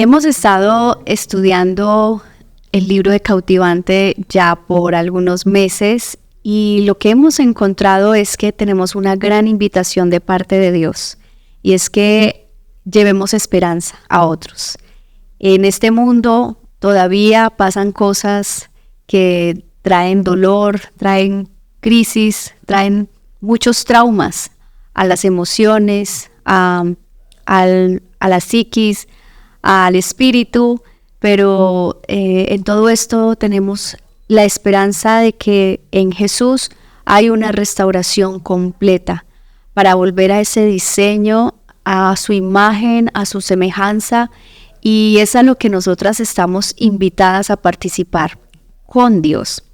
Hemos estado estudiando el libro de Cautivante ya por algunos meses y lo que hemos encontrado es que tenemos una gran invitación de parte de Dios y es que llevemos esperanza a otros. En este mundo todavía pasan cosas que traen dolor, traen crisis, traen muchos traumas a las emociones, a la psiquis, al espíritu, pero en todo esto tenemos la esperanza de que en Jesús hay una restauración completa para volver a ese diseño, a su imagen, a su semejanza, y es a lo que nosotras estamos invitadas a participar con Dios.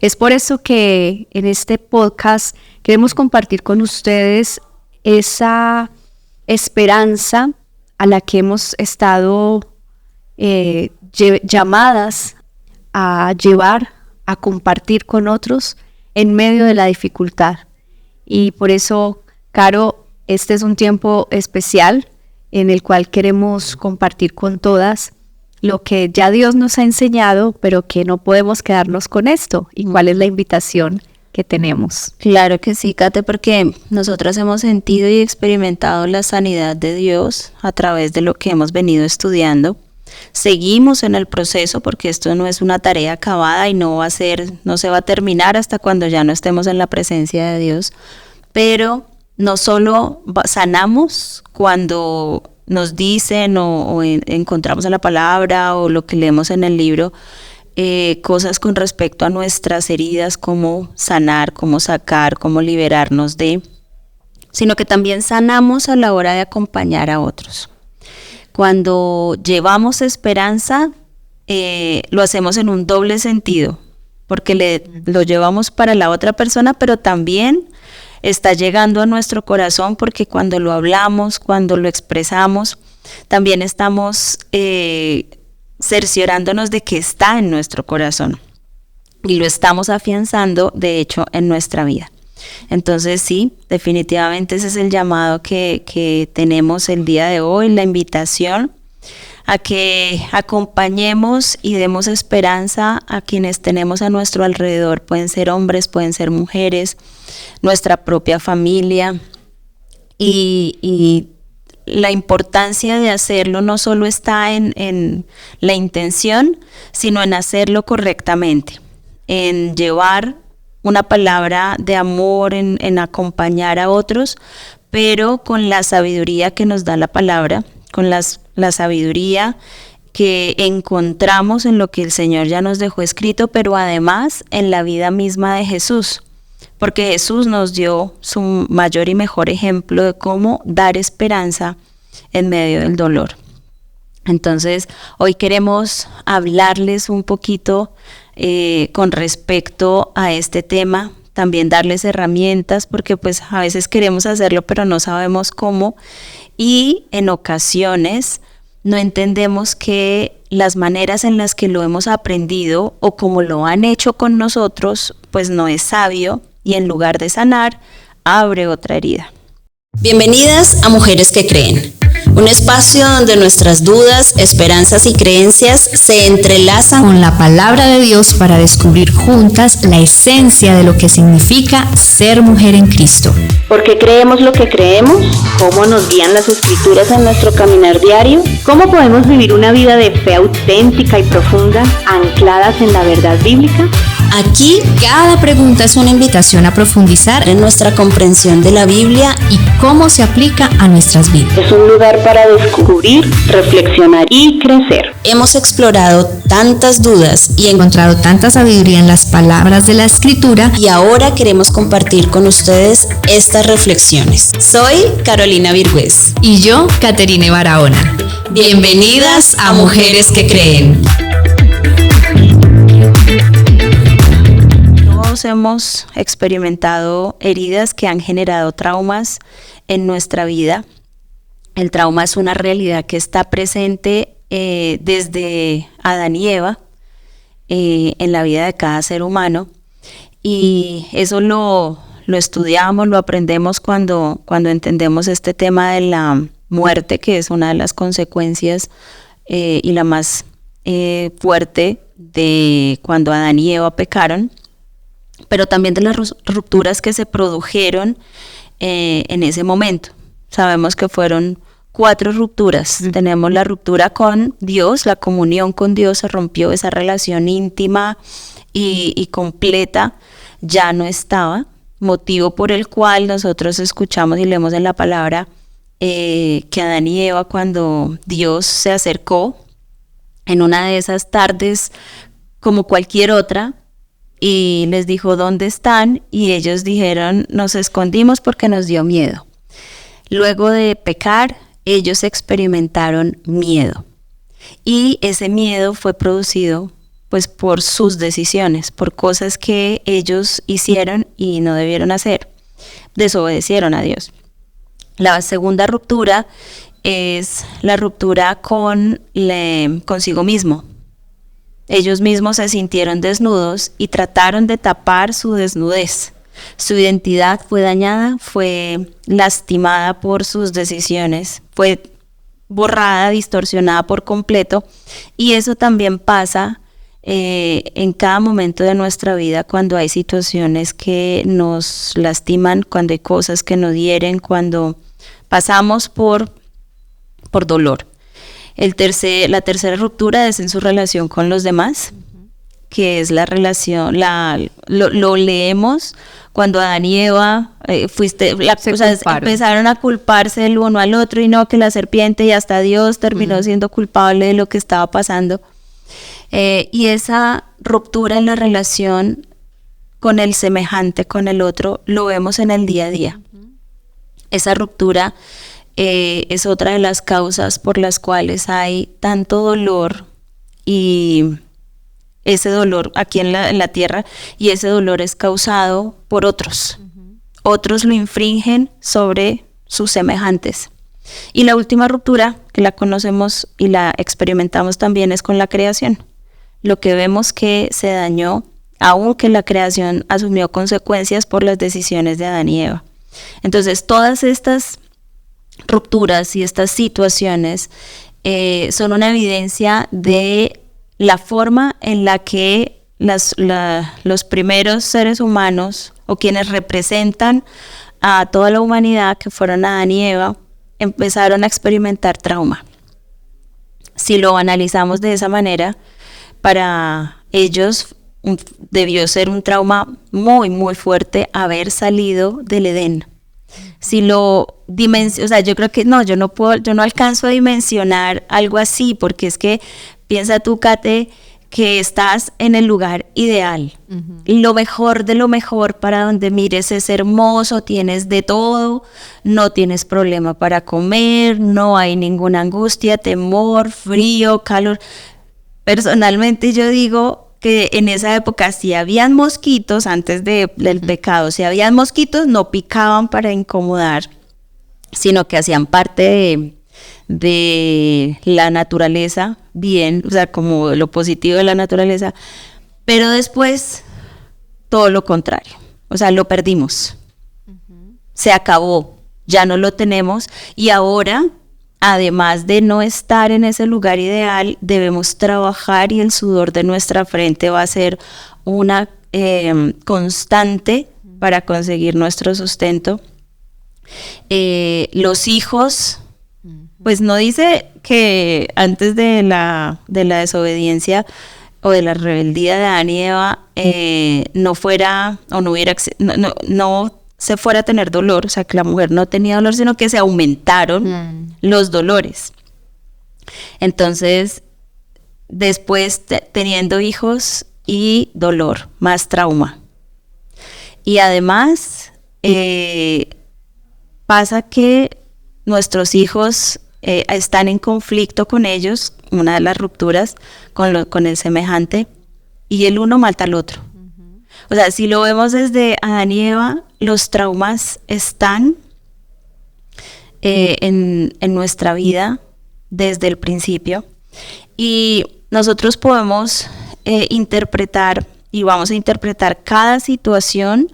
Es por eso que en este podcast queremos compartir con ustedes esa esperanza a la que hemos estado llamadas a llevar, a compartir con otros en medio de la dificultad. Y por eso, Caro, este es un tiempo especial en el cual queremos compartir con todas lo que ya Dios nos ha enseñado, pero que no podemos quedarnos con esto. ¿Y cuál es la invitación que tenemos? Claro que sí, Kate, porque nosotras hemos sentido y experimentado la sanidad de Dios a través de lo que hemos venido estudiando. Seguimos en el proceso porque esto no es una tarea acabada y no se va a terminar hasta cuando ya no estemos en la presencia de Dios. Pero no solo sanamos cuando nos dicen o encontramos en la palabra o lo que leemos en el libro, cosas con respecto a nuestras heridas, cómo sanar, cómo sacar, cómo liberarnos de, sino que también sanamos a la hora de acompañar a otros. Cuando llevamos esperanza, lo hacemos en un doble sentido, porque lo llevamos para la otra persona, pero también está llegando a nuestro corazón, porque cuando lo hablamos, cuando lo expresamos, también estamos cerciorándonos de que está en nuestro corazón y lo estamos afianzando, de hecho, en nuestra vida. Entonces sí, definitivamente ese es el llamado que tenemos el día de hoy, la invitación a que acompañemos y demos esperanza a quienes tenemos a nuestro alrededor. Pueden ser hombres, pueden ser mujeres, nuestra propia familia, y la importancia de hacerlo no solo está en la intención, sino en hacerlo correctamente, en llevar una palabra de amor, en acompañar a otros, pero con la sabiduría que nos da la palabra, con la sabiduría que encontramos en lo que el Señor ya nos dejó escrito, pero además en la vida misma de Jesús, porque Jesús nos dio su mayor y mejor ejemplo de cómo dar esperanza en medio del dolor. Entonces, hoy queremos hablarles un poquito con respecto a este tema, también darles herramientas, porque pues a veces queremos hacerlo, pero no sabemos cómo, y en ocasiones no entendemos que las maneras en las que lo hemos aprendido o como lo han hecho con nosotros, pues no es sabio, y en lugar de sanar, abre otra herida. Bienvenidas a Mujeres que Creen, un espacio donde nuestras dudas, esperanzas y creencias se entrelazan con la palabra de Dios para descubrir juntas la esencia de lo que significa ser mujer en Cristo. ¿Por qué creemos lo que creemos? ¿Cómo nos guían las Escrituras en nuestro caminar diario? ¿Cómo podemos vivir una vida de fe auténtica y profunda, ancladas en la verdad bíblica? Aquí, cada pregunta es una invitación a profundizar en nuestra comprensión de la Biblia y cómo se aplica a nuestras vidas. Es un lugar para descubrir, reflexionar y crecer. Hemos explorado tantas dudas y encontrado tanta sabiduría en las palabras de la Escritura, y ahora queremos compartir con ustedes estas reflexiones. Soy Carolina Virgüez. Y yo, Caterine Barahona. Bienvenidas a Mujeres que Creen. Todos hemos experimentado heridas que han generado traumas en nuestra vida. El trauma es una realidad que está presente desde Adán y Eva en la vida de cada ser humano, y eso lo estudiamos, lo aprendemos cuando entendemos este tema de la muerte, que es una de las consecuencias y la más fuerte de cuando Adán y Eva pecaron, pero también de las rupturas que se produjeron en ese momento. Sabemos que fueron 4 rupturas. Tenemos la ruptura con Dios, la comunión con Dios se rompió, esa relación íntima y completa ya no estaba, motivo por el cual nosotros escuchamos y leemos en la palabra que Adán y Eva, cuando Dios se acercó en una de esas tardes como cualquier otra y les dijo ¿dónde están? Y ellos dijeron nos escondimos porque nos dio miedo. Luego de pecar, ellos experimentaron miedo y ese miedo fue producido pues por sus decisiones, por cosas que ellos hicieron y no debieron hacer, desobedecieron a Dios. La segunda ruptura es la ruptura consigo mismo. Ellos mismos se sintieron desnudos y trataron de tapar su desnudez. Su identidad fue dañada, fue lastimada por sus decisiones, fue borrada, distorsionada por completo, y eso también pasa en cada momento de nuestra vida cuando hay situaciones que nos lastiman, cuando hay cosas que nos hieren, cuando pasamos por dolor. La tercera ruptura es en su relación con los demás, que es la relación, lo leemos cuando Adán y Eva empezaron a culparse el uno al otro, y no, que la serpiente y hasta Dios terminó siendo culpable de lo que estaba pasando. Y esa ruptura en la relación con el semejante, con el otro, lo vemos en el día a día. Esa ruptura es otra de las causas por las cuales hay tanto dolor, y ese dolor aquí en la tierra, y ese dolor es causado por otros. Otros lo infringen sobre sus semejantes. Y la última ruptura, que la conocemos y la experimentamos también, es con la creación. Lo que vemos que se dañó, aunque la creación asumió consecuencias por las decisiones de Adán y Eva. Entonces, todas estas rupturas y estas situaciones son una evidencia de la forma en la que los primeros seres humanos, o quienes representan a toda la humanidad, que fueron Adán y Eva, empezaron a experimentar trauma. Si lo analizamos de esa manera, para ellos debió ser un trauma muy, muy fuerte haber salido del Edén. Si lo yo creo que yo no alcanzo a dimensionar algo así, porque es que piensa tú, Kate, que estás en el lugar ideal. Lo mejor de lo mejor, para donde mires es hermoso, tienes de todo, no tienes problema para comer, no hay ninguna angustia, temor, frío, calor. Personalmente yo digo que en esa época, si habían mosquitos antes del pecado, si habían mosquitos, no picaban para incomodar, sino que hacían parte de la naturaleza, bien, o sea, como lo positivo de la naturaleza, pero después todo lo contrario, o sea, lo perdimos, se acabó, ya no lo tenemos, y ahora, además de no estar en ese lugar ideal, debemos trabajar, y el sudor de nuestra frente va a ser una constante para conseguir nuestro sustento. Los hijos, pues no dice que antes de la desobediencia o de la rebeldía de Adán y Eva no se fuera a tener dolor, o sea, que la mujer no tenía dolor, sino que se aumentaron los dolores. Entonces, después teniendo hijos y dolor, más trauma. Y además, pasa que nuestros hijos están en conflicto con ellos, una de las rupturas con el semejante, y el uno mata al otro. O sea, si lo vemos desde Adán y Eva, los traumas están en nuestra vida desde el principio, y nosotros podemos interpretar, y vamos a interpretar cada situación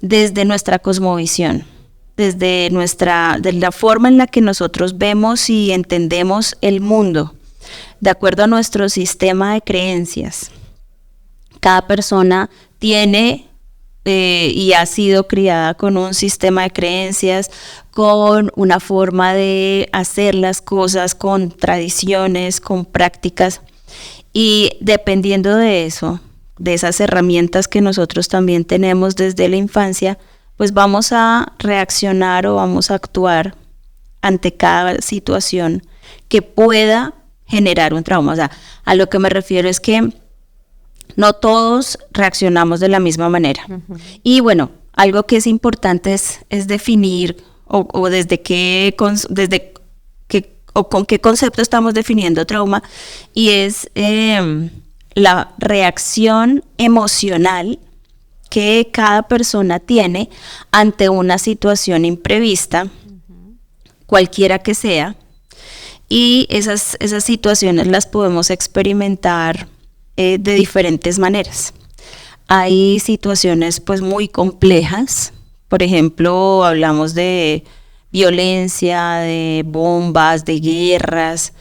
desde nuestra cosmovisión, de la forma en la que nosotros vemos y entendemos el mundo. De acuerdo a nuestro sistema de creencias, cada persona tiene y ha sido criada con un sistema de creencias, con una forma de hacer las cosas, con tradiciones, con prácticas, y dependiendo de eso, de esas herramientas que nosotros también tenemos desde la infancia, pues vamos a reaccionar o vamos a actuar ante cada situación que pueda generar un trauma. O sea, a lo que me refiero es que no todos reaccionamos de la misma manera. Uh-huh. Y bueno, algo que es importante es definir o con qué concepto estamos definiendo trauma, y es la reacción emocional que cada persona tiene ante una situación imprevista, uh-huh, cualquiera que sea, y esas situaciones las podemos experimentar de diferentes maneras. Hay situaciones pues muy complejas, por ejemplo, hablamos de violencia, de bombas, de guerras,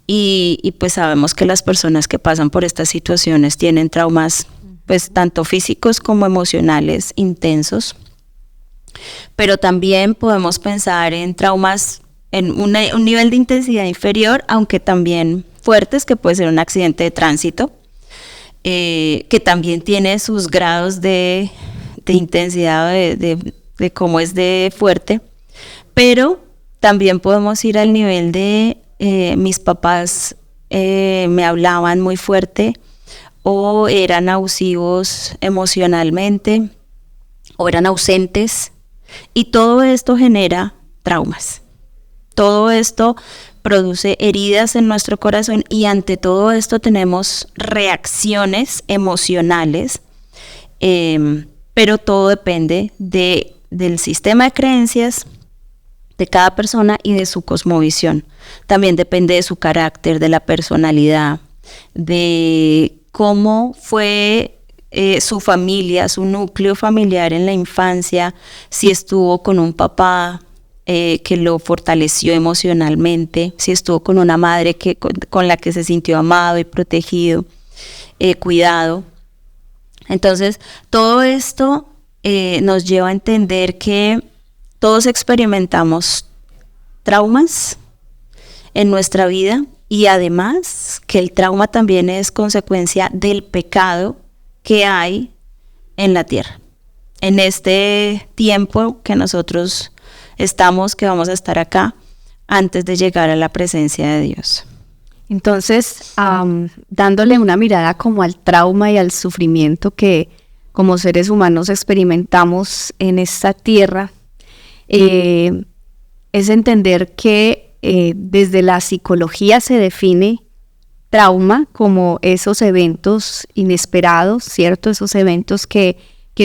y pues sabemos que las personas que pasan por estas situaciones tienen traumas pues tanto físicos como emocionales intensos, pero también podemos pensar en traumas en un nivel de intensidad inferior, aunque también fuertes, que puede ser un accidente de tránsito, que también tiene sus grados de intensidad, de cómo es de fuerte, pero también podemos ir al nivel de mis papás me hablaban muy fuerte, o eran abusivos emocionalmente, o eran ausentes, y todo esto genera traumas. Todo esto produce heridas en nuestro corazón, y ante todo esto tenemos reacciones emocionales, pero todo depende del sistema de creencias de cada persona y de su cosmovisión. También depende de su carácter, de la personalidad, de cómo fue su familia, su núcleo familiar en la infancia, si estuvo con un papá que lo fortaleció emocionalmente, si estuvo con una madre con la que se sintió amado y protegido, cuidado. Entonces, todo esto nos lleva a entender que todos experimentamos traumas en nuestra vida, y además que el trauma también es consecuencia del pecado que hay en la tierra. En este tiempo que nosotros que vamos a estar acá antes de llegar a la presencia de Dios. Entonces, dándole una mirada como al trauma y al sufrimiento que como seres humanos experimentamos en esta tierra, es entender que desde la psicología se define trauma como esos eventos inesperados, ¿cierto? Esos eventos que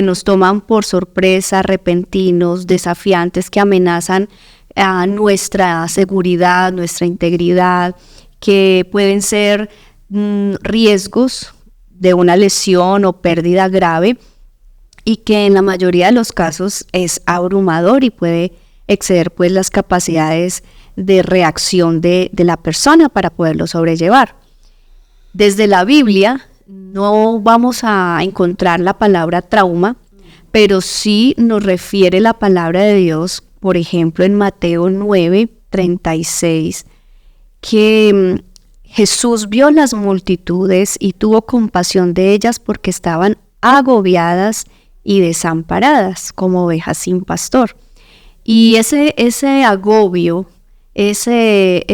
nos toman por sorpresa, repentinos, desafiantes, que amenazan a nuestra seguridad, nuestra integridad, que pueden ser riesgos de una lesión o pérdida grave, y que en la mayoría de los casos es abrumador y puede exceder pues las capacidades de reacción de la persona para poderlo sobrellevar. Desde la Biblia no vamos a encontrar la palabra trauma, pero sí nos refiere la palabra de Dios, por ejemplo en Mateo 9:36, que Jesús vio las multitudes y tuvo compasión de ellas porque estaban agobiadas y desamparadas como ovejas sin pastor. Y ese agobio, ese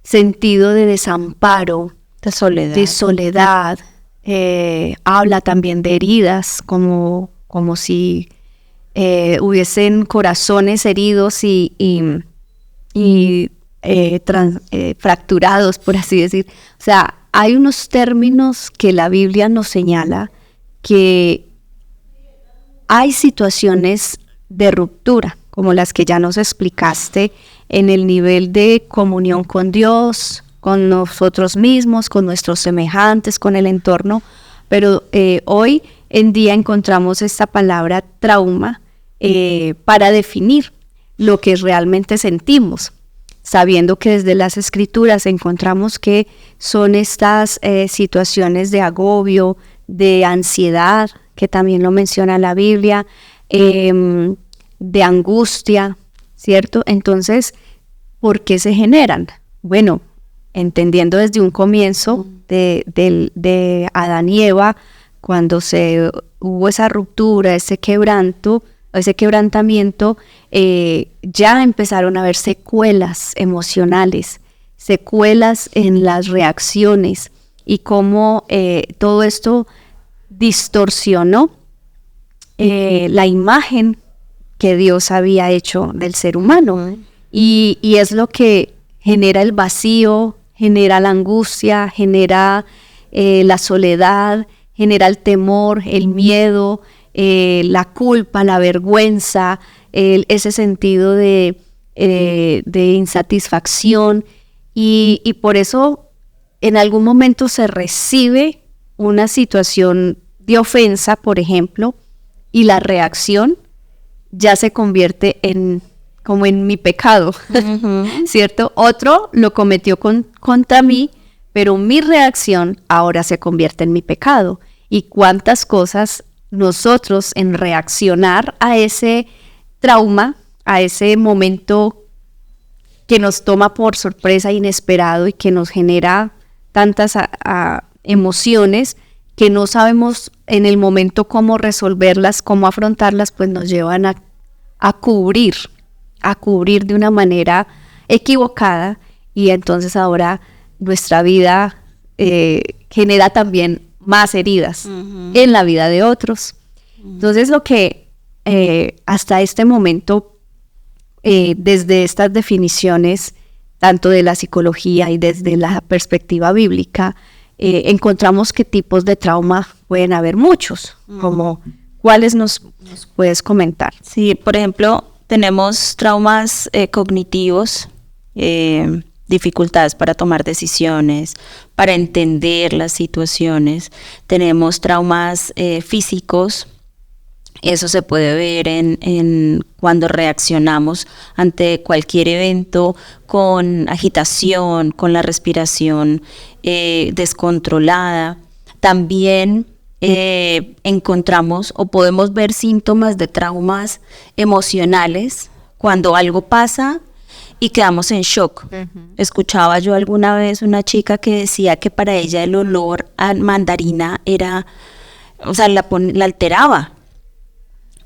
sentido de desamparo, de soledad, habla también de heridas, como si hubiesen corazones heridos y fracturados, por así decir. O sea, hay unos términos que la Biblia nos señala, que hay situaciones de ruptura, como las que ya nos explicaste, en el nivel de comunión con Dios, con nosotros mismos, con nuestros semejantes, con el entorno, pero hoy en día encontramos esta palabra trauma para definir lo que realmente sentimos. sabiendo que desde las Escrituras encontramos que son estas situaciones de agobio, de ansiedad, que también lo menciona la Biblia, de angustia, ¿cierto? Entonces, ¿por qué se generan? Bueno, entendiendo desde un comienzo de Adán y Eva, cuando hubo esa ruptura, ese quebrantamiento, ya empezaron a haber secuelas emocionales, secuelas en las reacciones y cómo todo esto distorsionó la imagen que Dios había hecho del ser humano. Y es lo que genera el vacío, genera la angustia, genera la soledad, genera el temor, el miedo, la culpa, la vergüenza, ese sentido de insatisfacción. Y por eso en algún momento se recibe una situación de ofensa, por ejemplo, y la reacción ya se convierte como en mi pecado, ¿cierto? Otro lo cometió contra mí, pero mi reacción ahora se convierte en mi pecado. Y cuántas cosas nosotros en reaccionar a ese trauma, a ese momento que nos toma por sorpresa, inesperado, y que nos genera tantas emociones que no sabemos en el momento cómo resolverlas, cómo afrontarlas, pues nos llevan a cubrir de una manera equivocada, y entonces ahora nuestra vida genera también más heridas en la vida de otros. Entonces lo que hasta este momento, desde estas definiciones, tanto de la psicología y desde la perspectiva bíblica, encontramos qué tipos de trauma pueden haber muchos, como ¿cuáles nos puedes comentar? Sí, por ejemplo, tenemos traumas cognitivos, dificultades para tomar decisiones, para entender las situaciones. Tenemos traumas físicos. Eso se puede ver en cuando reaccionamos ante cualquier evento con agitación, con la respiración descontrolada. También encontramos o podemos ver síntomas de traumas emocionales cuando algo pasa y quedamos en shock. Escuchaba yo alguna vez una chica que decía que para ella el olor a mandarina era, o sea, la alteraba.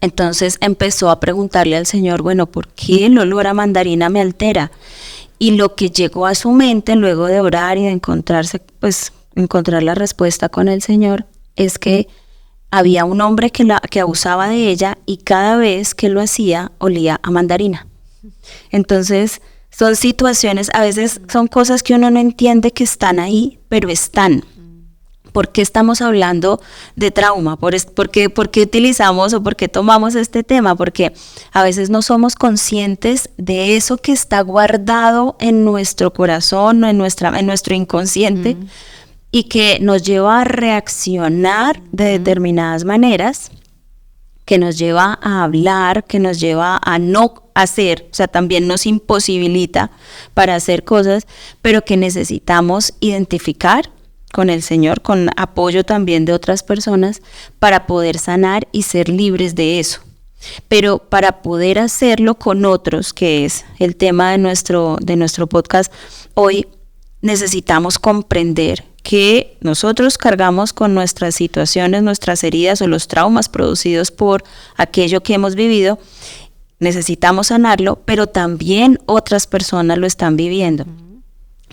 Entonces empezó a preguntarle al Señor, bueno, ¿por qué el olor a mandarina me altera? Y lo que llegó a su mente luego de orar y de encontrar la respuesta con el Señor, es que había un hombre que abusaba de ella y cada vez que lo hacía olía a mandarina. Entonces son situaciones, a veces son cosas que uno no entiende que están ahí, pero están. ¿Por qué estamos hablando de trauma? ¿Por qué utilizamos o por qué tomamos este tema? Porque a veces no somos conscientes de eso que está guardado en nuestro corazón o en nuestro inconsciente y que nos lleva a reaccionar de determinadas maneras, que nos lleva a hablar, que nos lleva a no hacer, o sea, también nos imposibilita para hacer cosas, pero que necesitamos identificar con el Señor, con apoyo también de otras personas, para poder sanar y ser libres de eso. Pero para poder hacerlo con otros, que es el tema de nuestro podcast hoy, necesitamos comprender que nosotros cargamos con nuestras situaciones, nuestras heridas o los traumas producidos por aquello que hemos vivido. Necesitamos sanarlo, pero también otras personas lo están viviendo.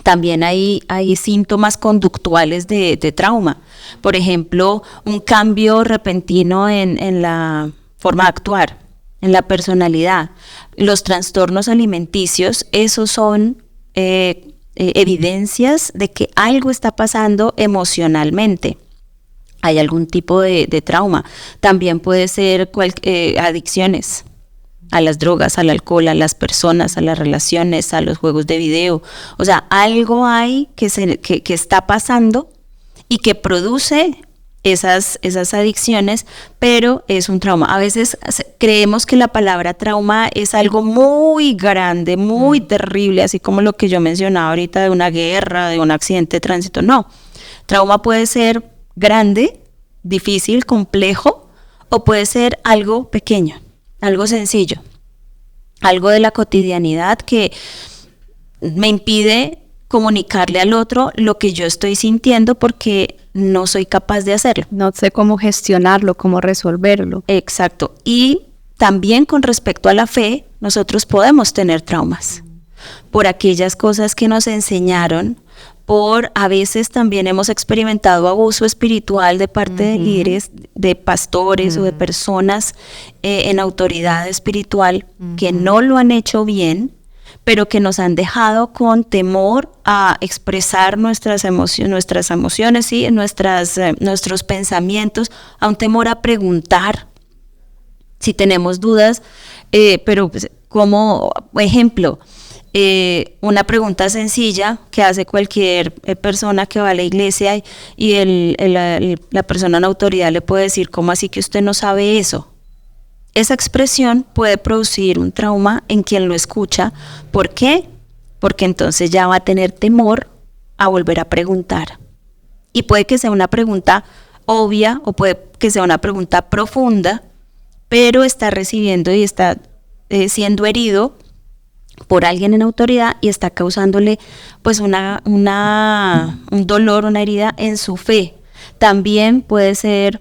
También hay síntomas conductuales de trauma. Por ejemplo, un cambio repentino en la forma de actuar, en la personalidad. Los trastornos alimenticios, esos son evidencias de que algo está pasando emocionalmente. Hay algún tipo de trauma. También puede ser adicciones a las drogas, al alcohol, a las personas, a las relaciones, a los juegos de video. O sea, algo hay que está pasando y que produce esas adicciones, pero es un trauma. A veces creemos que la palabra trauma es algo muy grande, muy terrible, así como lo que yo mencionaba ahorita de una guerra, de un accidente de tránsito. No, trauma puede ser grande, difícil, complejo, o puede ser algo pequeño, algo sencillo, algo de la cotidianidad que me impide comunicarle al otro lo que yo estoy sintiendo porque no soy capaz de hacerlo. No sé cómo gestionarlo, cómo resolverlo. Exacto. Y también con respecto a la fe, nosotros podemos tener traumas por aquellas cosas que nos enseñaron, a veces también hemos experimentado abuso espiritual de parte de líderes, de pastores o de personas en autoridad espiritual que no lo han hecho bien, pero que nos han dejado con temor a expresar nuestras emociones, ¿sí? Nuestros pensamientos, a un temor a preguntar si tenemos dudas, pero pues, como ejemplo, una pregunta sencilla que hace cualquier persona que va a la iglesia y la persona en autoridad le puede decir, ¿cómo así que usted no sabe eso? Esa expresión puede producir un trauma en quien lo escucha. ¿Por qué? Porque entonces ya va a tener temor a volver a preguntar. Y puede que sea una pregunta obvia o puede que sea una pregunta profunda, pero está recibiendo y está siendo herido por alguien en autoridad y está causándole pues un dolor, una herida en su fe. También puede ser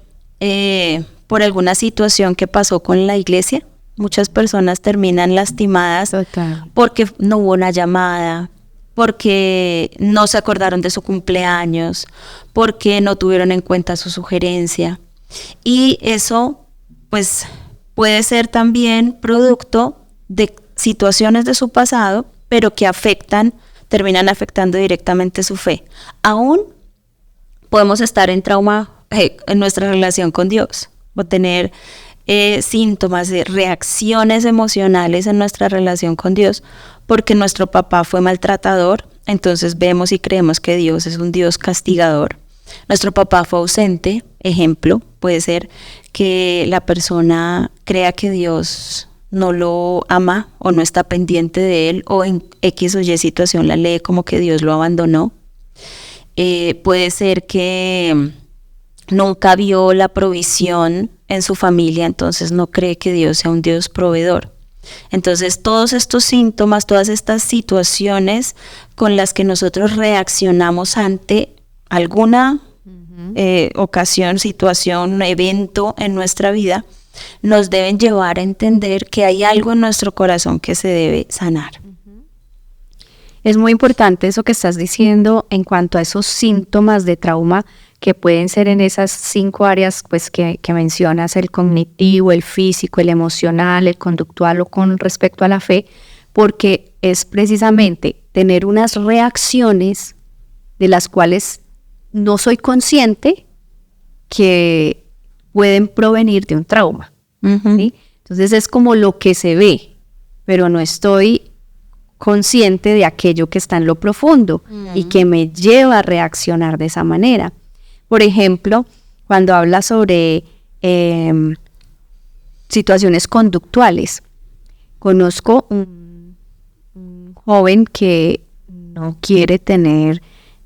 por alguna situación que pasó con la iglesia. Muchas personas terminan lastimadas porque no hubo una llamada, porque no se acordaron de su cumpleaños, porque no tuvieron en cuenta su sugerencia. Y eso pues puede ser también producto de situaciones de su pasado, pero que terminan afectando directamente su fe. Aún podemos estar en trauma en nuestra relación con Dios, o tener síntomas de reacciones emocionales en nuestra relación con Dios, porque nuestro papá fue maltratador, entonces vemos y creemos que Dios es un Dios castigador. Nuestro papá fue ausente, ejemplo, puede ser que la persona crea que Dios no lo ama o no está pendiente de él, o en X o Y situación la lee como que Dios lo abandonó. Puede ser que nunca vio la provisión en su familia, entonces no cree que Dios sea un Dios proveedor. Entonces todos estos síntomas, todas estas situaciones con las que nosotros reaccionamos ante alguna ocasión, situación, evento en nuestra vida, nos deben llevar a entender que hay algo en nuestro corazón que se debe sanar. Es muy importante eso que estás diciendo en cuanto a esos síntomas de trauma que pueden ser en esas 5 áreas pues, que mencionas, el cognitivo, el físico, el emocional, el conductual o con respecto a la fe, porque es precisamente tener unas reacciones de las cuales no soy consciente que pueden provenir de un trauma. ¿Sí? Entonces es como lo que se ve, pero no estoy consciente de aquello que está en lo profundo y que me lleva a reaccionar de esa manera. Por ejemplo, cuando habla sobre situaciones conductuales, conozco un joven que no quiere tener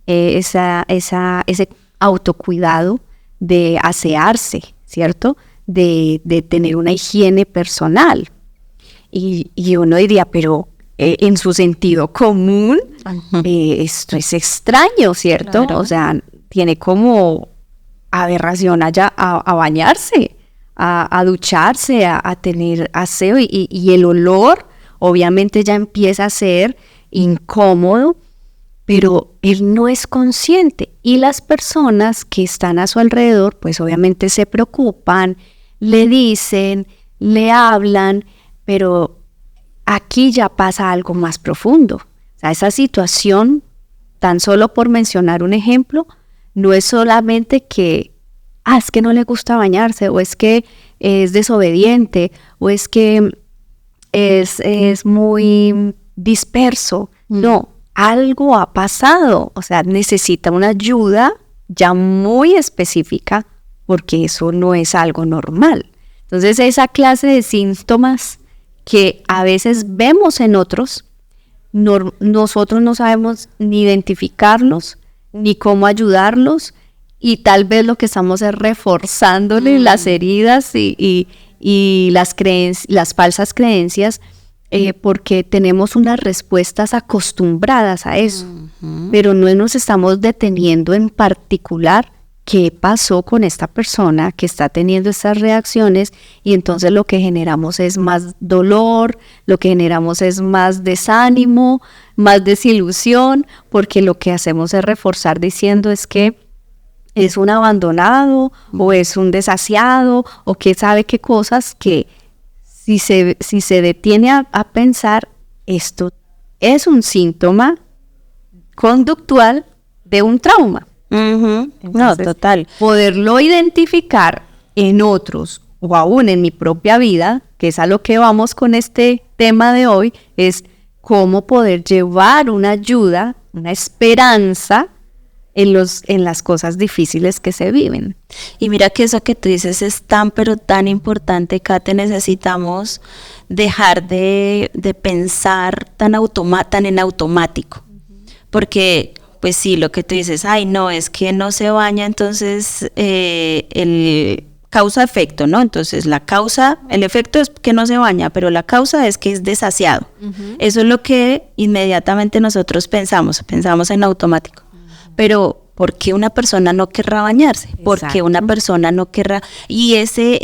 ese autocuidado de asearse, ¿cierto? De tener una higiene personal. Y uno diría, pero en su sentido común, esto es extraño, ¿cierto? Claro. O sea, tiene como aberración allá a bañarse, a ducharse, a tener aseo y el olor obviamente ya empieza a ser incómodo, pero él no es consciente y las personas que están a su alrededor pues obviamente se preocupan, le dicen, le hablan, pero aquí ya pasa algo más profundo. O sea, esa situación, tan solo por mencionar un ejemplo, no es solamente que, es que no le gusta bañarse, o es que es desobediente, o es que es muy disperso. No, algo ha pasado. O sea, necesita una ayuda ya muy específica porque eso no es algo normal. Entonces, esa clase de síntomas que a veces vemos en otros, nosotros no sabemos ni identificarlos, ni cómo ayudarlos, y tal vez lo que estamos es reforzándole las heridas y las falsas creencias, porque tenemos unas respuestas acostumbradas a eso, pero no nos estamos deteniendo en particular qué pasó con esta persona que está teniendo estas reacciones, y entonces lo que generamos es más dolor, lo que generamos es más desánimo, más desilusión, porque lo que hacemos es reforzar diciendo es que es un abandonado o es un desasiado o que sabe qué cosas, que si se detiene a pensar, esto es un síntoma conductual de un trauma. Entonces, no, total. Poderlo identificar en otros o aún en mi propia vida, que es a lo que vamos con este tema de hoy, es cómo poder llevar una ayuda, una esperanza en las cosas difíciles que se viven. Y mira que eso que tú dices es tan pero tan importante, Kate. Necesitamos dejar de pensar tan en automático, porque pues sí, lo que tú dices, ay no, es que no se baña, entonces el causa-efecto, ¿no? Entonces el efecto es que no se baña, pero la causa es que es desasiado. Eso es lo que inmediatamente nosotros pensamos en automático. Pero ¿por qué una persona no querrá bañarse? ¿Por qué una persona no querrá? Y ese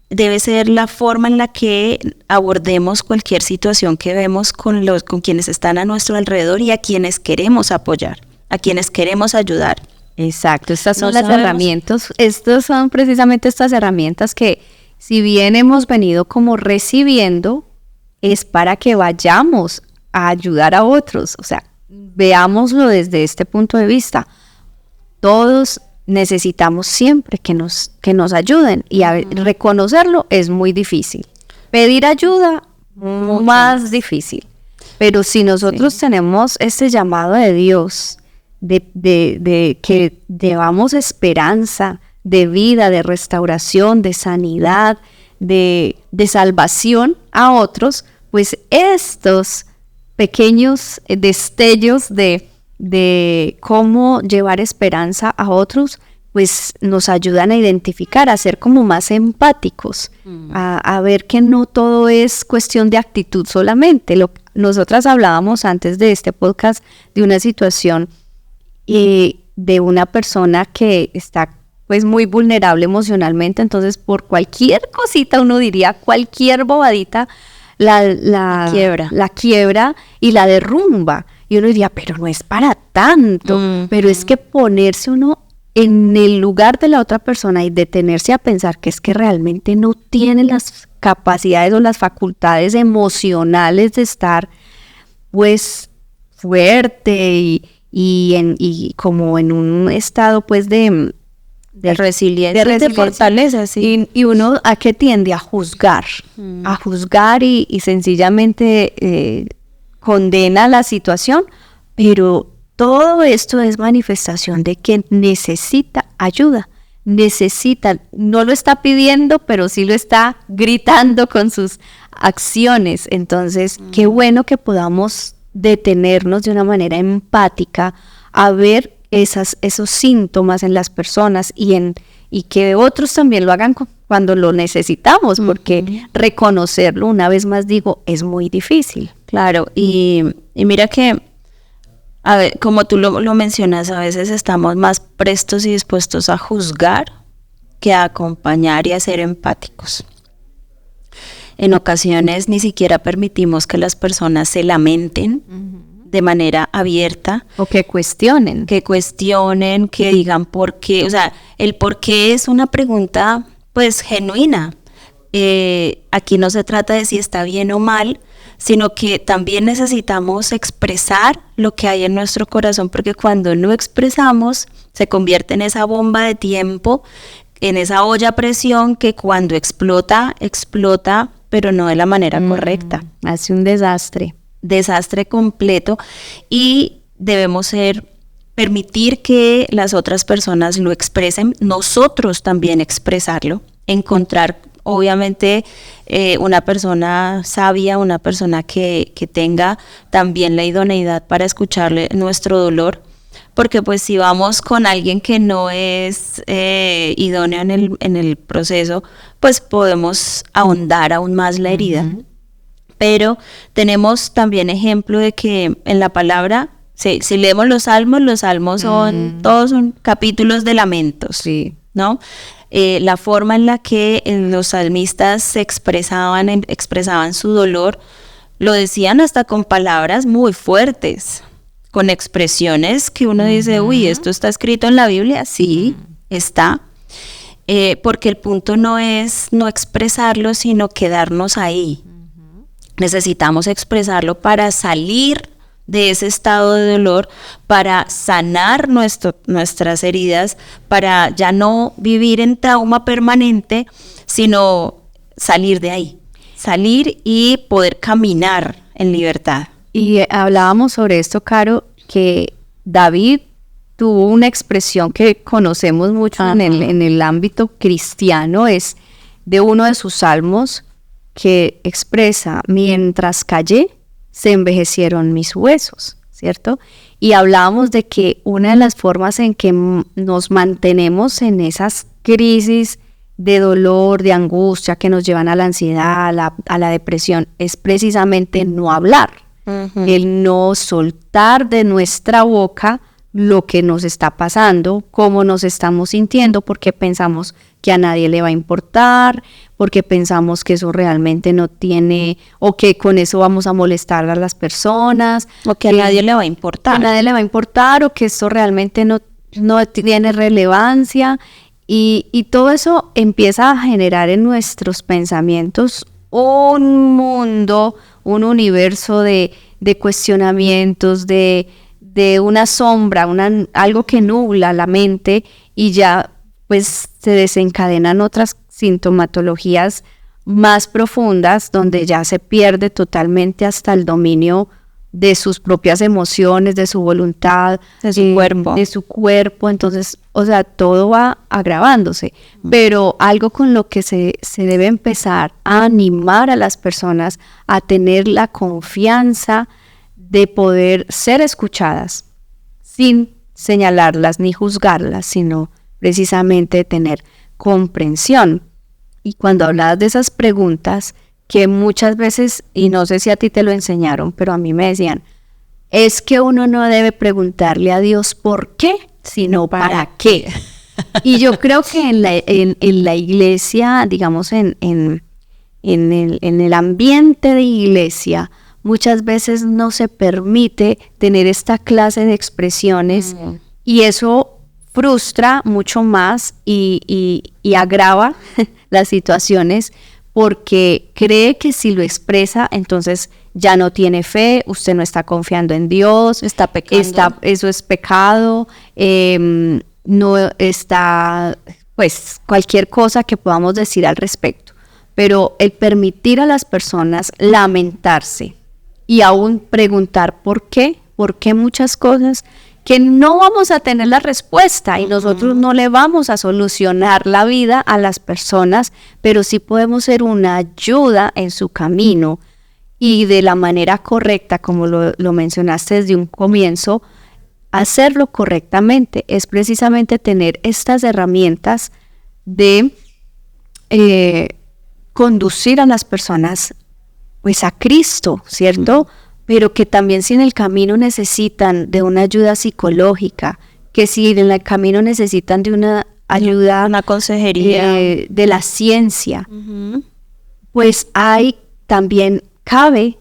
debe ser la forma en la que abordemos cualquier situación que vemos con quienes están a nuestro alrededor y a quienes queremos apoyar, a quienes queremos ayudar. Exacto, estas son las herramientas, estas son precisamente estas herramientas que, si bien hemos venido como recibiendo, es para que vayamos a ayudar a otros. O sea, veámoslo desde este punto de vista. Todos necesitamos siempre que nos ayuden, y reconocerlo es muy difícil. Pedir ayuda, más difícil. Pero si nosotros tenemos este llamado de Dios, de que llevamos esperanza, de vida, de restauración, de sanidad, de salvación a otros, pues estos pequeños destellos de cómo llevar esperanza a otros, pues nos ayudan a identificar, a ser como más empáticos, a ver que no todo es cuestión de actitud solamente. Nosotras hablábamos antes de este podcast de una situación de una persona que está pues muy vulnerable emocionalmente, entonces por cualquier cosita, uno diría cualquier bobadita, la quiebra y la derrumba. Y uno diría, pero no es para tanto. Pero es que ponerse uno en el lugar de la otra persona y detenerse a pensar que es que realmente no tiene las capacidades o las facultades emocionales de estar pues fuerte y como en un estado pues de resiliencia, de fortaleza, sí. Y uno, ¿a qué tiende? A juzgar, y sencillamente condena la situación, pero todo esto es manifestación de que necesita ayuda, no lo está pidiendo, pero sí lo está gritando con sus acciones. Entonces, qué bueno que podamos detenernos de una manera empática a ver esos síntomas en las personas y que otros también lo hagan cuando lo necesitamos, porque reconocerlo, una vez más digo, es muy difícil. Claro, y mira que, a ver, como tú lo mencionas, a veces estamos más prestos y dispuestos a juzgar que a acompañar y a ser empáticos. En ocasiones ni siquiera permitimos que las personas se lamenten de manera abierta. O que cuestionen. Que digan por qué. O sea, el por qué es una pregunta pues genuina. Aquí no se trata de si está bien o mal, sino que también necesitamos expresar lo que hay en nuestro corazón, porque cuando no expresamos se convierte en esa bomba de tiempo, en esa olla a presión que cuando explota, pero no de la manera correcta. Hace un desastre completo, y debemos ser permitir que las otras personas lo expresen, nosotros también expresarlo, encontrar obviamente una persona sabia, una persona que tenga también la idoneidad para escucharle nuestro dolor, porque pues si vamos con alguien que no es idóneo en el proceso, pues podemos ahondar aún más la herida. Pero tenemos también ejemplo de que en la palabra, si leemos los salmos son, todos son capítulos de lamentos, ¿no? La forma en la que los salmistas se expresaban su dolor, lo decían hasta con palabras muy fuertes, con expresiones que uno dice, uy, ¿esto está escrito en la Biblia? Sí, está. Porque el punto no es no expresarlo, sino quedarnos ahí. Necesitamos expresarlo para salir de ese estado de dolor, para sanar nuestras heridas, para ya no vivir en trauma permanente, sino salir de ahí, salir y poder caminar en libertad. Y hablábamos sobre esto, Caro, que David tuvo una expresión que conocemos mucho en el ámbito cristiano, es de uno de sus salmos que expresa, mientras callé, se envejecieron mis huesos, ¿cierto? Y hablábamos de que una de las formas en que nos mantenemos en esas crisis de dolor, de angustia que nos llevan a la ansiedad, a la depresión, es precisamente no hablar, el no soltar de nuestra boca lo que nos está pasando, cómo nos estamos sintiendo, porque pensamos que a nadie le va a importar, porque pensamos que eso realmente no tiene, o que con eso vamos a molestar a las personas, o que a nadie le va a importar. A nadie le va a importar, o que esto realmente no tiene relevancia, y todo eso empieza a generar en nuestros pensamientos un mundo, un universo de cuestionamientos, de una sombra, algo que nubla la mente, y ya pues se desencadenan otras sintomatologías más profundas, donde ya se pierde totalmente hasta el dominio de sus propias emociones, de su voluntad, de su cuerpo. Entonces, o sea, todo va agravándose, pero algo con lo que se debe empezar a animar a las personas a tener la confianza de poder ser escuchadas sin señalarlas ni juzgarlas, sino precisamente tener comprensión. Y cuando hablabas de esas preguntas, que muchas veces, y no sé si a ti te lo enseñaron, pero a mí me decían, es que uno no debe preguntarle a Dios por qué, sino para qué. Y yo creo que en la iglesia, digamos, en el ambiente de iglesia, muchas veces no se permite tener esta clase de expresiones, y eso frustra mucho más y agrava las situaciones, porque cree que si lo expresa, entonces ya no tiene fe, usted no está confiando en Dios, está pecando. Eso es pecado, no está, pues cualquier cosa que podamos decir al respecto. Pero el permitir a las personas lamentarse y aún preguntar por qué muchas cosas, que no vamos a tener la respuesta, y nosotros no le vamos a solucionar la vida a las personas, pero sí podemos ser una ayuda en su camino, y de la manera correcta, como lo mencionaste desde un comienzo, hacerlo correctamente es precisamente tener estas herramientas de conducir a las personas pues a Cristo, ¿cierto? Pero que también si en el camino necesitan de una ayuda psicológica, que si en el camino necesitan de una ayuda, una consejería de la ciencia, pues también cabe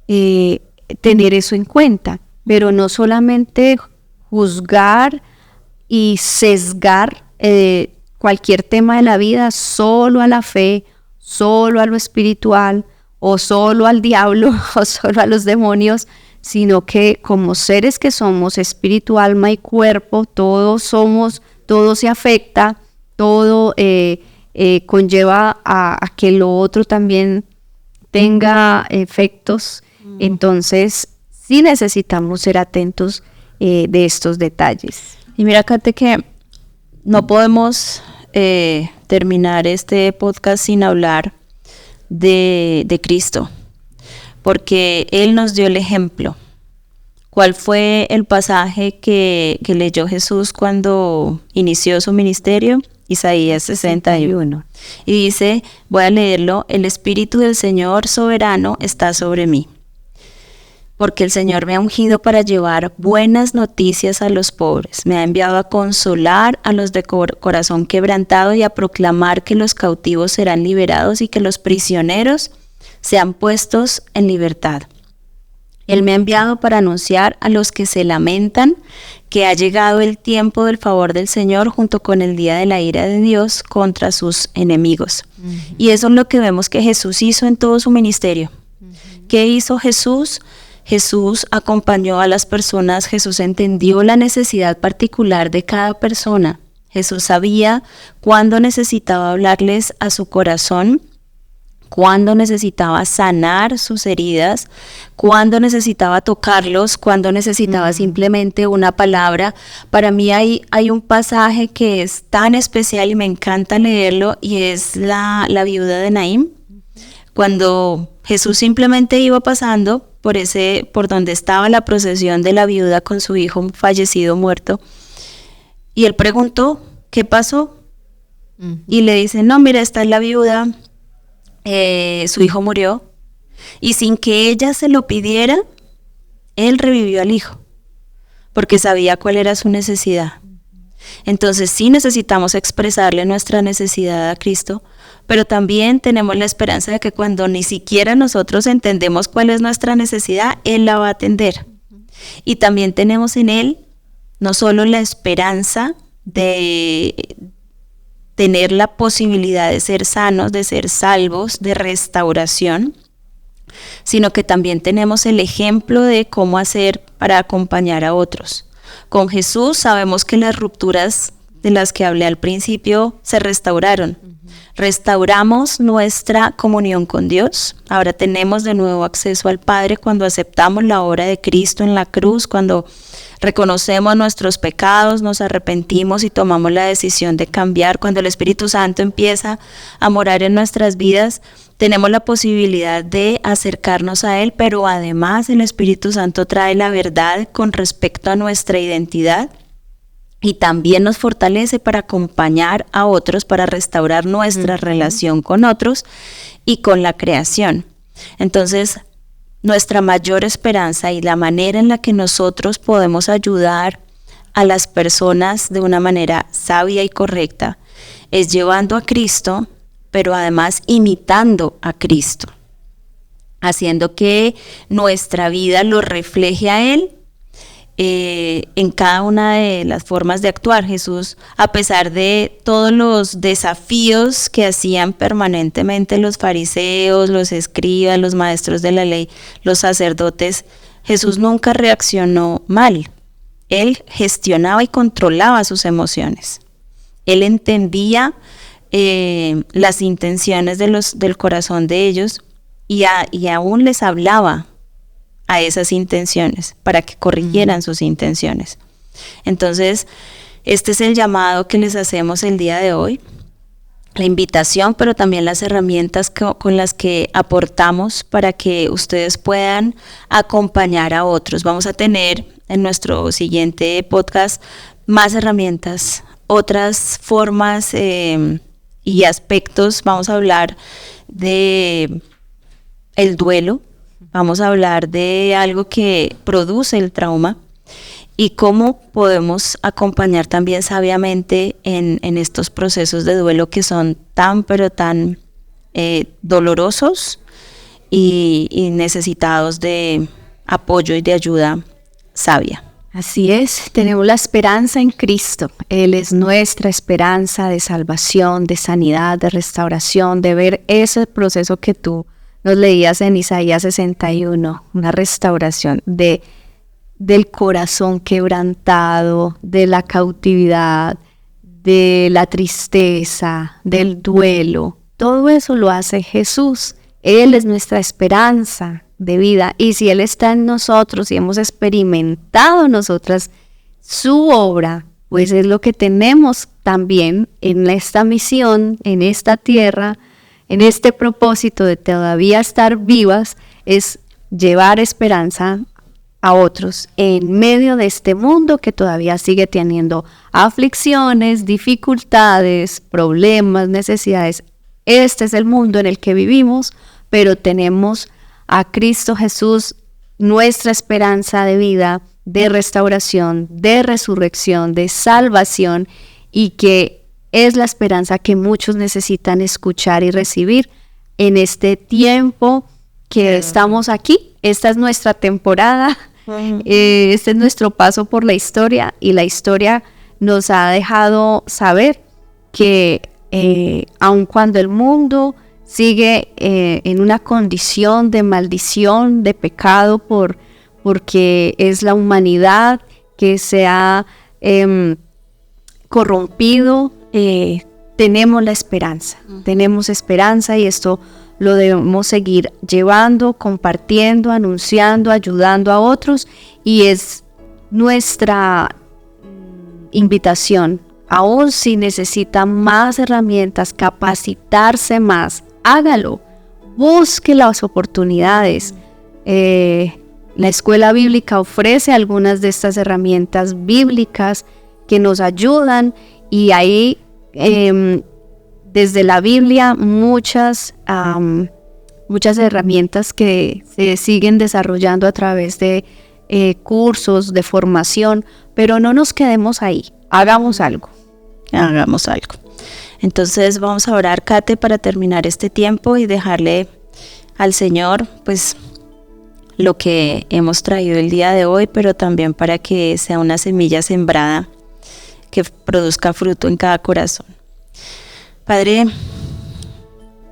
tener eso en cuenta, pero no solamente juzgar y sesgar cualquier tema de la vida solo a la fe, solo a lo espiritual, o solo al diablo, o solo a los demonios, sino que como seres que somos, espíritu, alma y cuerpo, todo se afecta, todo conlleva a que lo otro también tenga efectos. Entonces sí necesitamos ser atentos de estos detalles. Y mira, Kate, que no podemos terminar este podcast sin hablar de Cristo, porque Él nos dio el ejemplo. ¿Cuál fue el pasaje que leyó Jesús cuando inició su ministerio? Isaías 61. Y dice, voy a leerlo: el Espíritu del Señor soberano está sobre mí, porque el Señor me ha ungido para llevar buenas noticias a los pobres. Me ha enviado a consolar a los de corazón quebrantado y a proclamar que los cautivos serán liberados y que los prisioneros sean puestos en libertad. Él me ha enviado para anunciar a los que se lamentan que ha llegado el tiempo del favor del Señor junto con el día de la ira de Dios contra sus enemigos. Y eso es lo que vemos que Jesús hizo en todo su ministerio. ¿Qué hizo Jesús? Jesús acompañó a las personas, Jesús entendió la necesidad particular de cada persona. Jesús sabía cuándo necesitaba hablarles a su corazón, cuándo necesitaba sanar sus heridas, cuándo necesitaba tocarlos, cuándo necesitaba simplemente una palabra. Para mí hay un pasaje que es tan especial y me encanta leerlo, y es la viuda de Naín. Cuando Jesús simplemente iba pasando por donde estaba la procesión de la viuda con su hijo fallecido, muerto, y él preguntó, ¿qué pasó? Y le dice, no, mira, esta es la viuda, su hijo murió, y sin que ella se lo pidiera, él revivió al hijo, porque sabía cuál era su necesidad. Entonces sí necesitamos expresarle nuestra necesidad a Cristo, pero también tenemos la esperanza de que cuando ni siquiera nosotros entendemos cuál es nuestra necesidad, Él la va a atender. Y también tenemos en Él no solo la esperanza de tener la posibilidad de ser sanos, de ser salvos, de restauración, sino que también tenemos el ejemplo de cómo hacer para acompañar a otros. Con Jesús sabemos que las rupturas de las que hablé al principio se restauraron. Restauramos nuestra comunión con Dios. Ahora tenemos de nuevo acceso al Padre cuando aceptamos la obra de Cristo en la cruz, cuando reconocemos nuestros pecados, nos arrepentimos y tomamos la decisión de cambiar. Cuando el Espíritu Santo empieza a morar en nuestras vidas, tenemos la posibilidad de acercarnos a Él, pero además el Espíritu Santo trae la verdad con respecto a nuestra identidad y también nos fortalece para acompañar a otros, para restaurar nuestra relación con otros y con la creación. Entonces, nuestra mayor esperanza y la manera en la que nosotros podemos ayudar a las personas de una manera sabia y correcta es llevando a Cristo, pero además imitando a Cristo, haciendo que nuestra vida lo refleje a Él en cada una de las formas de actuar. Jesús, a pesar de todos los desafíos que hacían permanentemente los fariseos, los escribas, los maestros de la ley, los sacerdotes, Jesús nunca reaccionó mal. Él gestionaba y controlaba sus emociones. Él entendía las intenciones del corazón de ellos y aún les hablaba a esas intenciones para que corrigieran sus intenciones. Entonces, este es el llamado que les hacemos el día de hoy, la invitación, pero también las herramientas con las que aportamos para que ustedes puedan acompañar a otros. Vamos a tener en nuestro siguiente podcast más herramientas, otras formas y aspectos. Vamos a hablar de el duelo. Vamos a hablar de algo que produce el trauma y cómo podemos acompañar también sabiamente en estos procesos de duelo que son tan, pero tan dolorosos y necesitados de apoyo y de ayuda sabia. Así es, tenemos la esperanza en Cristo. Él es nuestra esperanza de salvación, de sanidad, de restauración, de ver ese proceso que tú nos leías en Isaías 61, una restauración del corazón quebrantado, de la cautividad, de la tristeza, del duelo. Todo eso lo hace Jesús Él es nuestra esperanza de vida. Y si Él está en nosotros y hemos experimentado nosotras su obra, pues es lo que tenemos también en esta misión, en esta tierra, en este propósito de todavía estar vivas, es llevar esperanza a otros en medio de este mundo que todavía sigue teniendo aflicciones, dificultades, problemas, necesidades. Este es el mundo en el que vivimos, pero tenemos a Cristo Jesús, nuestra esperanza de vida, de restauración, de resurrección, de salvación, y que es la esperanza que muchos necesitan escuchar y recibir en este tiempo que estamos aquí. Esta es nuestra temporada, este es nuestro paso por la historia, y la historia nos ha dejado saber que aun cuando el mundo sigue en una condición de maldición, de pecado, porque es la humanidad que se ha corrompido, tenemos la esperanza, tenemos esperanza, y esto lo debemos seguir llevando, compartiendo, anunciando, ayudando a otros, y es nuestra invitación. Aún si necesita más herramientas, capacitarse más, hágalo, busque las oportunidades. La escuela bíblica ofrece algunas de estas herramientas bíblicas que nos ayudan, y ahí desde la Biblia muchas herramientas que se siguen desarrollando a través de cursos de formación, pero no nos quedemos ahí, hagamos algo. Entonces vamos a orar, Kate, para terminar este tiempo y dejarle al Señor pues lo que hemos traído el día de hoy, pero también para que sea una semilla sembrada que produzca fruto en cada corazón. Padre,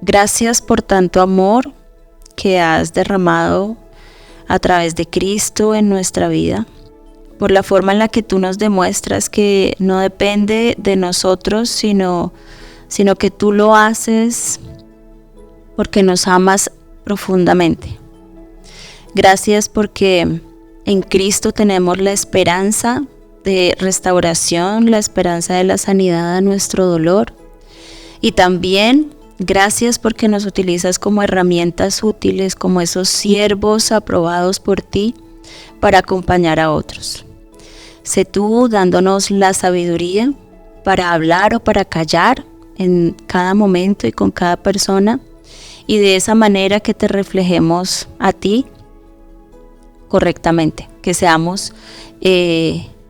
gracias por tanto amor que has derramado a través de Cristo en nuestra vida, por la forma en la que tú nos demuestras que no depende de nosotros, sino que tú lo haces porque nos amas profundamente. Gracias porque en Cristo tenemos la esperanza de restauración, la esperanza de la sanidad a nuestro dolor. Y también gracias porque nos utilizas como herramientas útiles, como esos siervos aprobados por ti para acompañar a otros. Sé tú dándonos la sabiduría para hablar o para callar en cada momento y con cada persona, y de esa manera que te reflejemos a ti correctamente, que seamos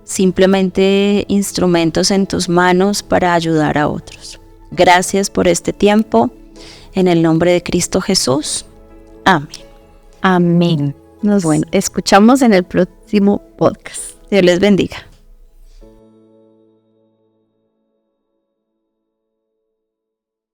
simplemente instrumentos en tus manos para ayudar a otros. Gracias por este tiempo, en el nombre de Cristo Jesús. Amén. Amén. Nos escuchamos en el próximo podcast. Dios les bendiga.